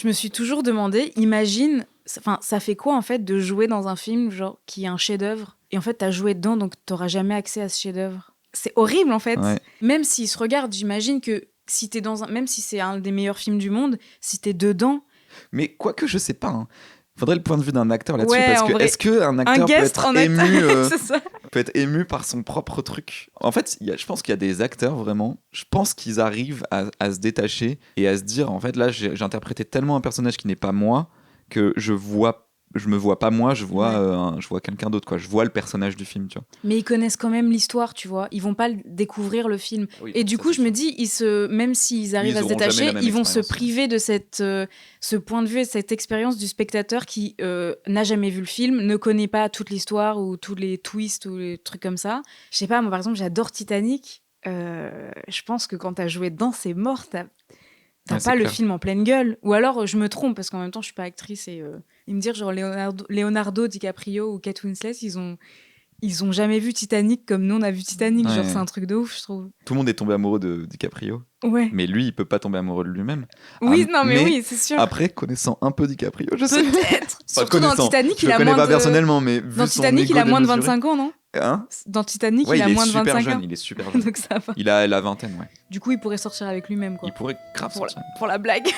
Je me suis toujours demandé, imagine, ça fait quoi en fait de jouer dans un film genre qui est un chef-d'œuvre et en fait t'as joué dedans donc t'auras jamais accès à ce chef-d'œuvre. C'est horrible en fait. Ouais. Même s'ils se regardent, j'imagine que si t'es même si c'est un des meilleurs films du monde, si t'es dedans. Mais quoique je sais pas. Faudrait le point de vue d'un acteur là-dessus Ouais, parce en que vrai. est-ce qu'un acteur Un guest peut être ému c'est ça. peut être ému par son propre truc. En fait, je pense qu'il y a des acteurs vraiment, je pense qu'ils arrivent à se détacher et à se dire, en fait, là, j'ai interprété tellement un personnage qui n'est pas moi que je me vois pas moi, je vois quelqu'un d'autre, quoi. Je vois le personnage du film, tu vois. Mais ils connaissent quand même l'histoire, tu vois. Ils vont pas découvrir le film. Oui, et du ça, coup, c'est je me sûr. dis, même s'ils arrivent à se auront jamais détacher, la même ils vont se expérience. priver de ce point de vue et cette expérience du spectateur qui n'a jamais vu le film, ne connaît pas toute l'histoire ou tous les twists ou les trucs comme ça. Je sais pas, moi par exemple, j'adore Titanic. Je pense que quand t'as joué dedans, c'est mort. T'as Ouais, pas c'est le clair. film en pleine gueule. Ou alors, je me trompe, parce qu'en même temps, je suis pas actrice. Et ils me disent, genre, Leonardo DiCaprio ou Kate Winslet, ils ont jamais vu Titanic comme nous, on a vu Titanic. Ouais. Genre, c'est un truc de ouf, je trouve. Tout le monde est tombé amoureux de DiCaprio. Ouais. Mais lui, il peut pas tomber amoureux de lui-même. Oui, non, mais mais oui, c'est sûr. après, connaissant un peu DiCaprio, je sais. Peut-être. Enfin, Surtout dans Titanic, je il le a connais moins pas de... personnellement, mais vu Dans son Titanic, il ego a moins de démesuré. 25 ans, non? Hein? Dans Titanic, Ouais, il a moins de super 25 jeune, ans. il est super jeune. Donc ça va. Il a la vingtaine, ouais. Du coup, il pourrait sortir avec lui-même, quoi. Il pourrait grave sortir. Pour la blague.